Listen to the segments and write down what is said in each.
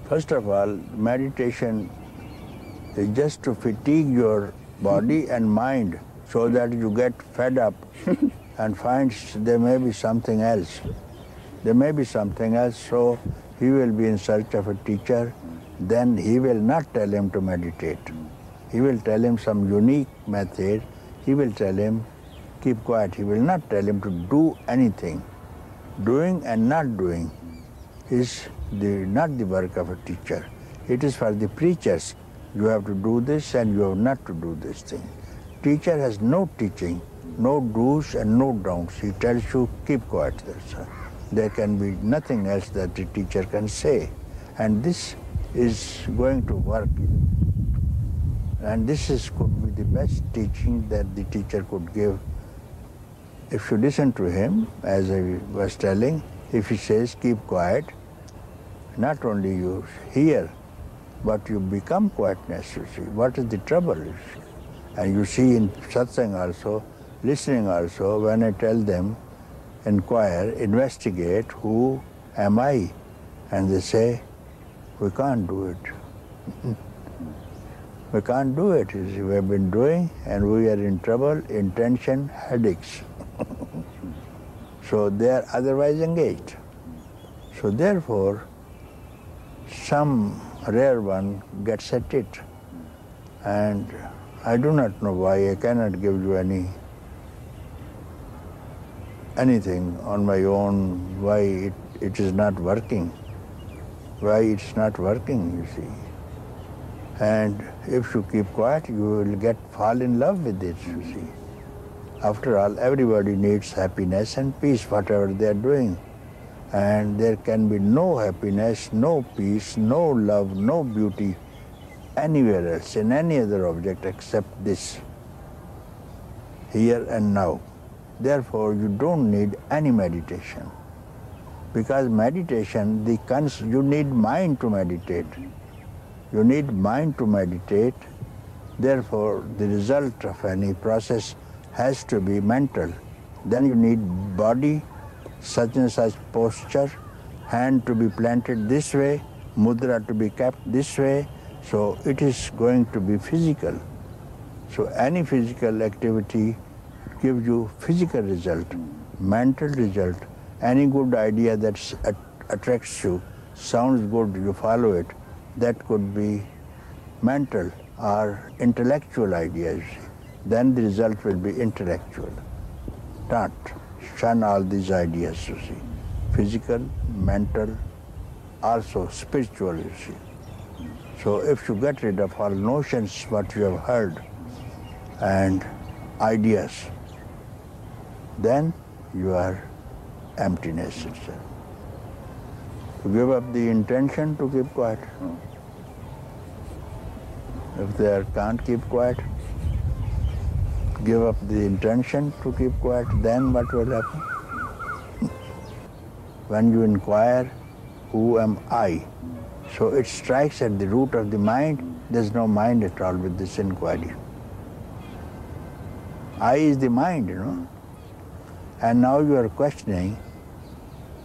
First of all, meditation is just to fatigue your body and mind so that you get fed up and find there may be something else. There may be something else, so he will be in search of a teacher. Then he will not tell him to meditate. He will tell him some unique method. He will tell him, keep quiet. He will not tell him to do anything. Doing and not doing is not the work of a teacher. It is for the preachers. You have to do this and you have not to do this thing. Teacher has no teaching, no do's and no don'ts. He tells you, keep quiet. There can be nothing else that the teacher can say. And this is going to work. And this could be the best teaching that the teacher could give. If you listen to him, as I was telling, if he says, keep quiet, not only you hear, but you become quietness, you see. What is the trouble, you see? And you see in satsang also, listening also, when I tell them, inquire, investigate, who am I? And they say, we can't do it. We can't do it. You see, we have been doing and we are in trouble, in tension, headaches. So they are otherwise engaged. So therefore, some rare one gets at it. And I do not know why. I cannot give you anything on my own, why it is not working. Why it's not working, you see. And if you keep quiet, you will fall in love with it, you see. After all, everybody needs happiness and peace, whatever they are doing. And there can be no happiness, no peace, no love, no beauty anywhere else, in any other object except this, here and now. Therefore, you don't need any meditation. Because meditation, you need mind to meditate. You need mind to meditate. Therefore, the result of any process has to be mental. Then you need body, such and such posture, hand to be planted this way, mudra to be kept this way. So it is going to be physical. So any physical activity gives you physical result, mental result. Any good idea that attracts you, sounds good, you follow it, that could be mental or intellectual ideas. Then the result will be intellectual. Don't shun all these ideas, you see. Physical, mental, also spiritual, you see. So if you get rid of all notions, what you have heard, and ideas, then you are emptiness itself. To give up the intention to keep quiet. If they can't keep quiet, give up the intention to keep quiet, then what will happen? When you inquire, who am I? So it strikes at the root of the mind. There's no mind at all with this inquiry. I is the mind, you know. And now you are questioning.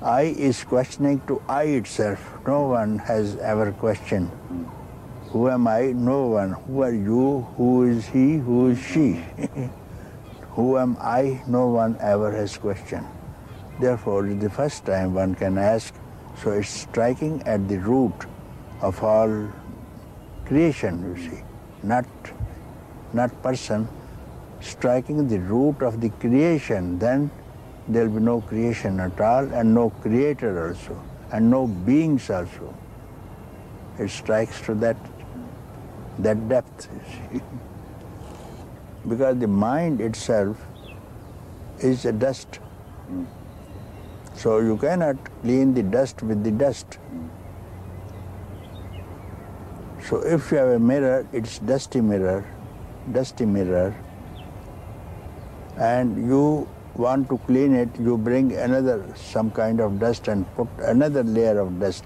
I is questioning to I itself. No one has ever questioned. Who am I? No one. Who are you? Who is he? Who is she? Who am I? No one ever has questioned. Therefore, it's the first time one can ask. So it's striking at the root of all creation, you see. Not person, striking the root of the creation. Then there will be no creation at all, and no creator also, and no beings also. It strikes to that depth, you see. Because the mind itself is a dust. So you cannot clean the dust with the dust. So if you have a mirror, it's dusty mirror, and you want to clean it, you bring some kind of dust and put another layer of dust.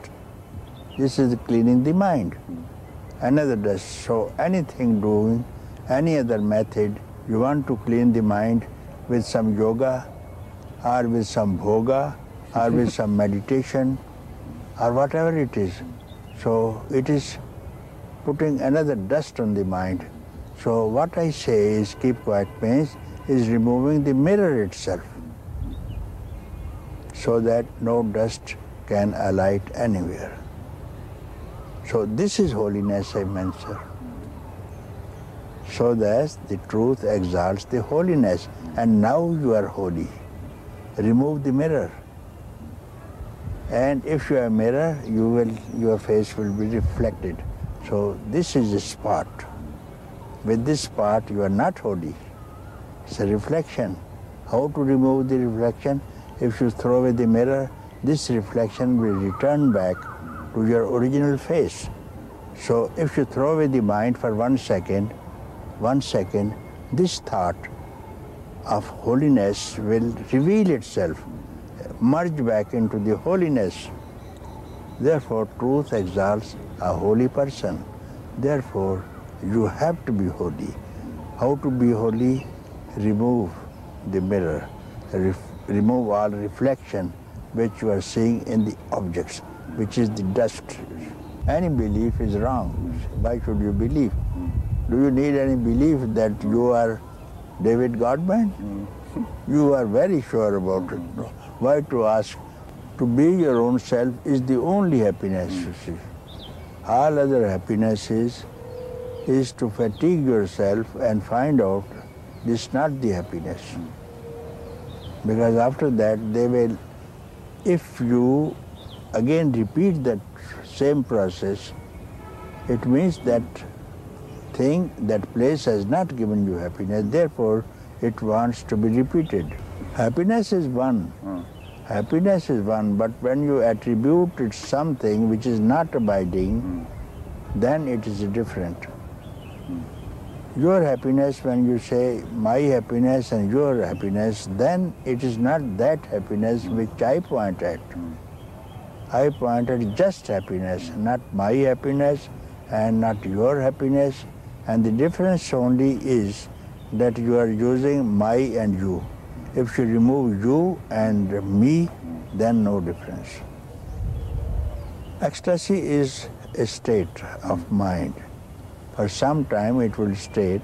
This is cleaning the mind, another dust. So anything doing, any other method, you want to clean the mind with some yoga, or with some bhoga, or with some meditation, or whatever it is. So it is putting another dust on the mind. So what I say is keep quiet means is removing the mirror itself so that no dust can alight anywhere. So this is holiness, I mention. So that the truth exalts the holiness, and now you are holy. Remove the mirror. And if you are a mirror, your face will be reflected. So this is a spot. With this spot, you are not holy. It's a reflection. How to remove the reflection? If you throw away the mirror, this reflection will return back to your original face. So if you throw away the mind for 1 second, this thought of holiness will reveal itself, merge back into the holiness. Therefore, truth exalts a holy person. Therefore, you have to be holy. How to be holy? Remove the mirror, remove all reflection which you are seeing in the objects, which is the dust. Any belief is wrong. Why should you believe? Do you need any belief that you are David Godman? You are very sure about it. Why to ask? To be your own self is the only happiness, you see. All other happiness is to fatigue yourself and find out this is not the happiness. Because after that they will, if you again repeat that same process, it means that thing, that place has not given you happiness, therefore it wants to be repeated. Happiness is one. Happiness is one, but when you attribute it something which is not abiding, then it is different. Your happiness, when you say my happiness and your happiness, then it is not that happiness which I point at. I point at just happiness, not my happiness and not your happiness. And the difference only is that you are using my and you. If you remove you and me, then no difference. Ecstasy is a state of mind. For some time it will stay,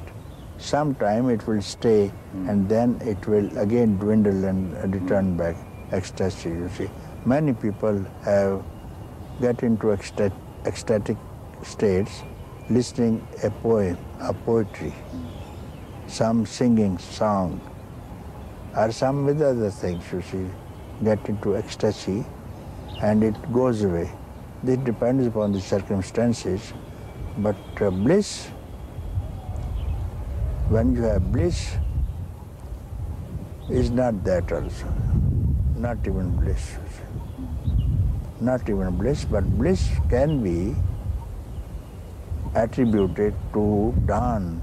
sometime it will stay, and then it will again dwindle and return back. Ecstasy, you see. Many people get into ecstatic states listening a poem, a poetry, some singing song, or some with other things, you see, get into ecstasy and it goes away. This depends upon the circumstances, but bliss, when you have bliss, is not that also, not even bliss. Not even bliss, but bliss can be attributed to dawn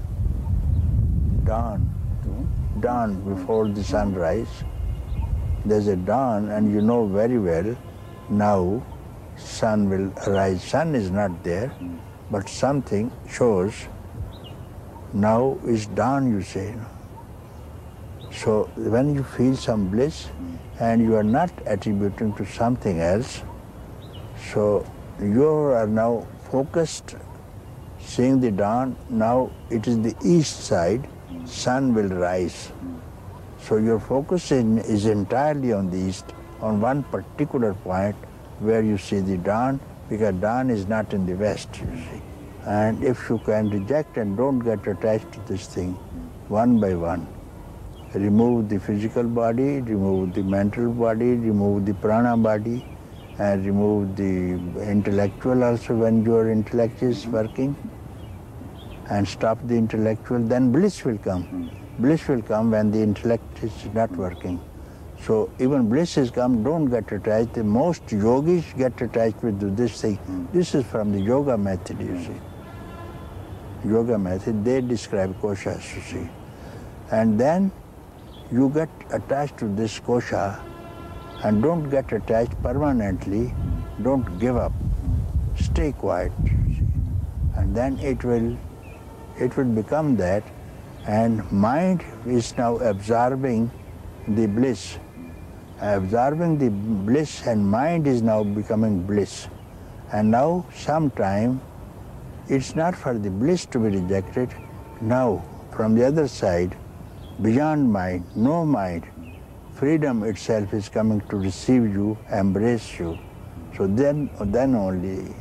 before the sunrise. There's a dawn, and you know very well now sun will arise. Sun is not there, but something shows now is dawn, you say. So when you feel some bliss and you are not attributing to something else, so you are now focused, seeing the dawn. Now it is the east side, sun will rise. So your focus is entirely on the east, on one particular point where you see the dawn, because dawn is not in the west, you see. And if you can reject and don't get attached to this thing, one by one, remove the physical body, remove the mental body, remove the prana body, and remove the intellectual also when your intellect is working, and stop the intellectual, then bliss will come. Bliss will come when the intellect is not working. So even bliss is come, don't get attached. The most yogis get attached with this thing. This is from the yoga method, you see. Yoga method, they describe koshas, you see. And then you get attached to this kosha, and don't get attached permanently, don't give up, stay quiet, you see. And then it will become that, and mind is now absorbing the bliss. Absorbing the bliss, and mind is now becoming bliss. And now, sometime, it's not for the bliss to be rejected. Now, from the other side, beyond mind, no mind, freedom itself is coming to receive you, embrace you. So then only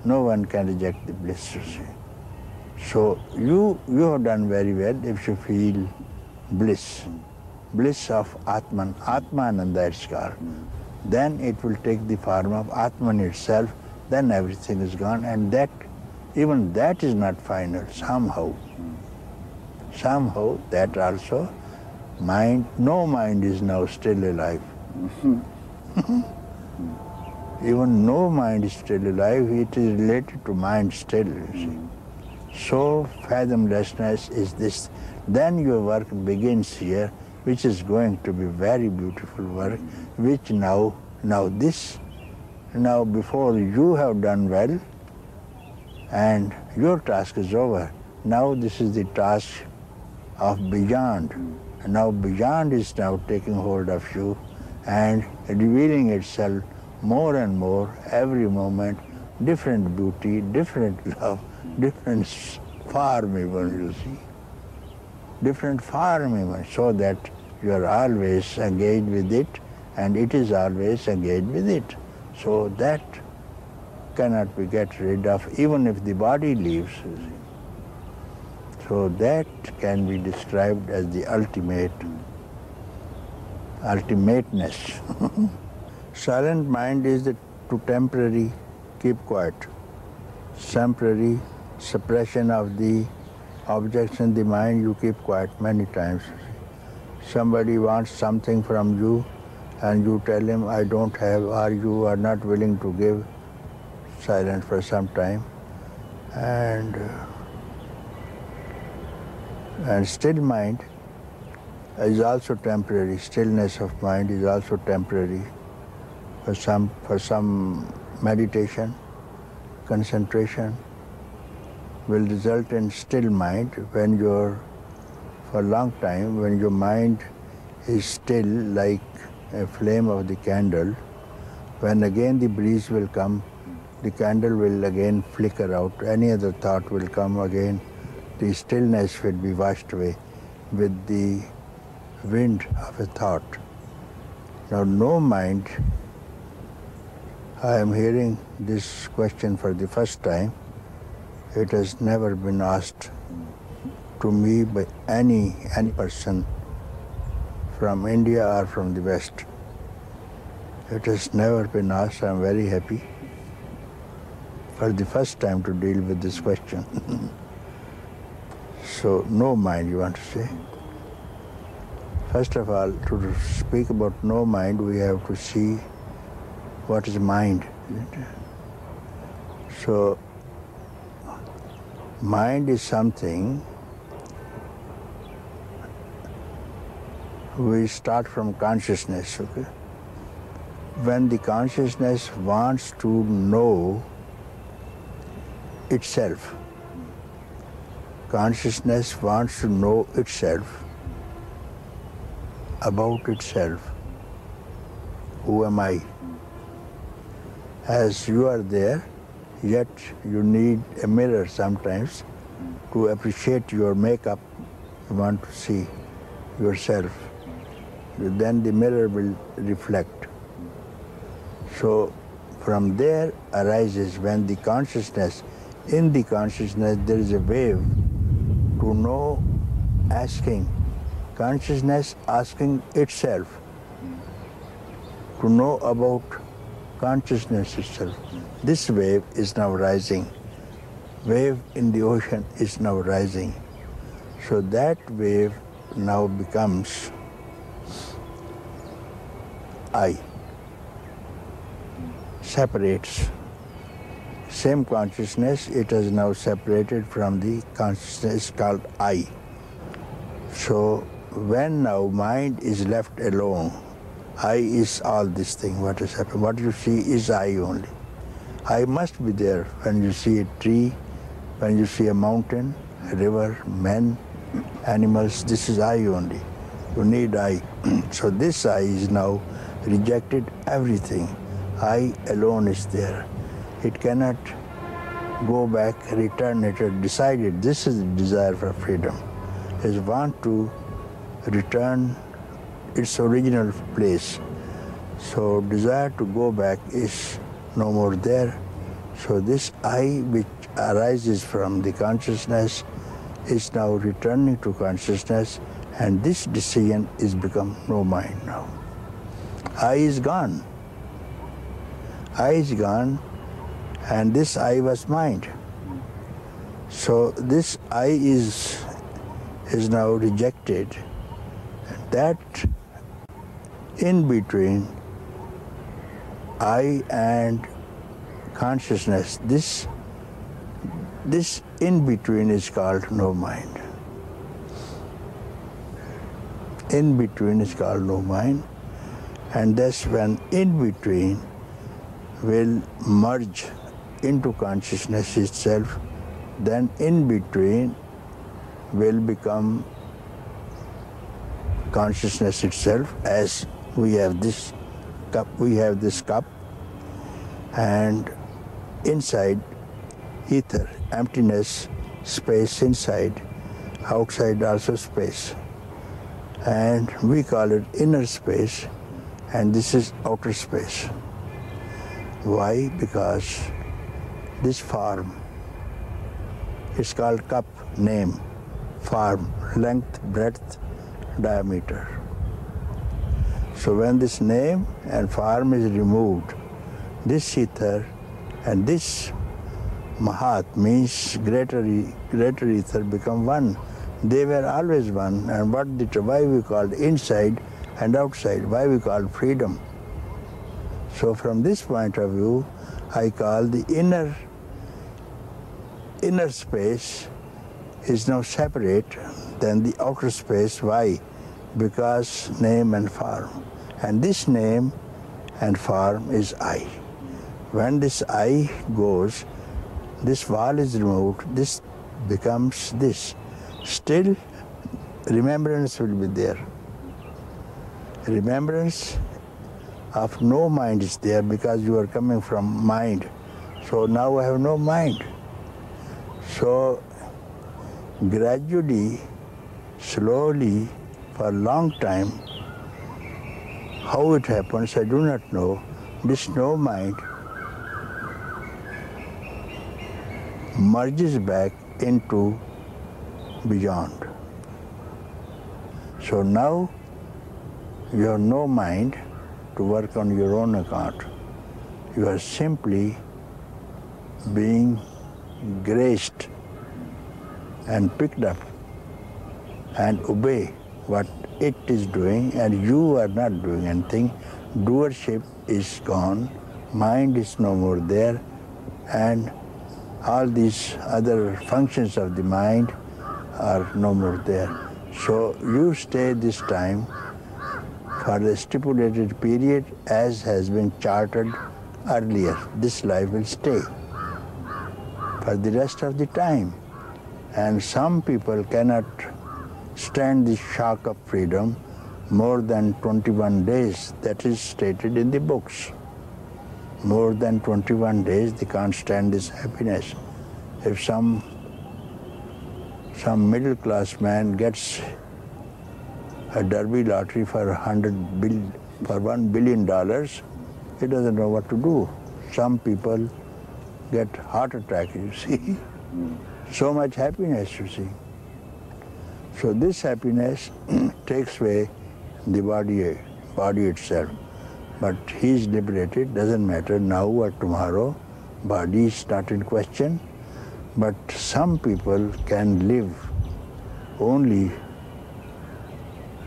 no one can reject the bliss, you see. So you have done very well if you feel bliss, bliss of Atman, Atmananda it's called. Then it will take the form of Atman itself, then everything is gone, and that, even that is not final, somehow. Somehow that also, mind, no mind is now still alive. Even no mind is still alive, it is related to mind still, you see. So fathomlessness is this. Then your work begins here, which is going to be very beautiful work, which now before you have done well, and your task is over. Now this is the task of beyond. Now beyond is now taking hold of you and revealing itself more and more every moment, different beauty, different love, different form even, you see. Different form even, so that you are always engaged with it and it is always engaged with it. So that cannot be get rid of even if the body leaves, you see. So that can be described as the ultimateness. Silent mind is the to temporary keep quiet, temporary suppression of the objects in the mind, you keep quiet many times. Somebody wants something from you and you tell him, I don't have, or you are not willing to give, silent for some time. And still mind is also temporary. Stillness of mind is also temporary. For some meditation, concentration will result in still mind when you're, for a long time, when your mind is still like a flame of the candle. When again the breeze will come, the candle will again flicker out, any other thought will come again, the stillness will be washed away with the wind of a thought. Now no mind, I am hearing this question for the first time. It has never been asked to me by any person from India or from the West. It has never been asked. I am very happy for the first time to deal with this question. So, no mind, you want to say? First of all, to speak about no mind, we have to see what is mind. So, mind is something, we start from consciousness, okay? When the consciousness wants to know itself, consciousness wants to know itself, about itself. Who am I? As you are there, yet you need a mirror sometimes to appreciate your makeup. You want to see yourself. Then the mirror will reflect. So from there arises when the consciousness, in the consciousness there is a wave to know, asking, consciousness asking itself to know about consciousness itself. This wave is now rising. Wave in the ocean is now rising. So that wave now becomes I. Separates. Same consciousness, it is now separated from the consciousness called I. So when now mind is left alone, I is all this thing, what has happened. What you see is I only. I must be there when you see a tree, when you see a mountain, a river, men, animals, this is I only. You need I. So this I is now rejected everything. I alone is there. It cannot go back, return it, or decide it. This is the desire for freedom, is want to return its original place. So desire to go back is no more there. So this I which arises from the consciousness is now returning to consciousness, and this decision is become no mind now. I is gone. I is gone, and this I was mind. So this I is now rejected. That in between I and consciousness, this in between is called no mind. In between is called no mind, and that's when in between will merge into consciousness itself, then in between will become consciousness itself. As we have this cup, and inside ether, emptiness, space inside, outside also space. And we call it inner space, and this is outer space. Why? Because this form is called cup, name, form, length, breadth, diameter. So when this name and form is removed, this ether and this Mahat means greater ether become one. They were always one, and why we called inside and outside, why we called freedom. So from this point of view, I call the inner space is now separate than the outer space. Why? Because name and form. And this name and form is I. When this I goes, this wall is removed, this becomes this. Still, remembrance will be there. Remembrance of no mind is there because you are coming from mind. So now I have no mind. So gradually, slowly, for a long time, how it happens, I do not know, this no mind merges back into beyond. So now you have no mind to work on your own account. You are simply being graced and picked up and obey what it is doing, and you are not doing anything. Doership is gone, mind is no more there, and all these other functions of the mind are no more there. So you stay this time for the stipulated period as has been charted earlier. This life will stay for the rest of the time. And some people cannot stand the shock of freedom more than 21 days. That is stated in the books. More than 21 days they can't stand this happiness. If some middle class man gets a derby lottery for $1 billion, he doesn't know what to do. Some people get heart attack, you see. So much happiness, you see. So this happiness takes away the body itself. But he is liberated, doesn't matter now or tomorrow. Body is not in question. But some people can live only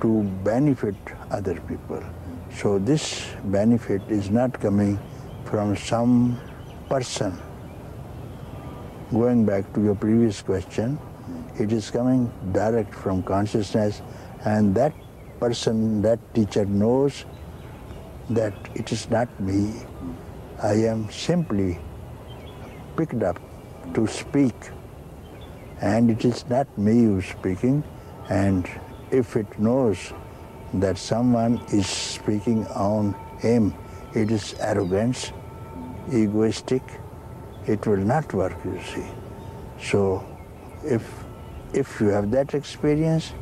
to benefit other people. So this benefit is not coming from some person. Going back to your previous question, it is coming direct from consciousness, and that person, that teacher knows that it is not me. I am simply picked up to speak, and it is not me who is speaking. And if it knows that someone is speaking on him, it is arrogance, egoistic, it will not work, you see. So if you have that experience,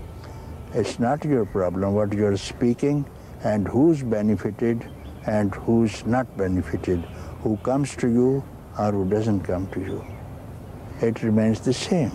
it's not your problem what you're speaking and who's benefited and who's not benefited, who comes to you or who doesn't come to you. It remains the same.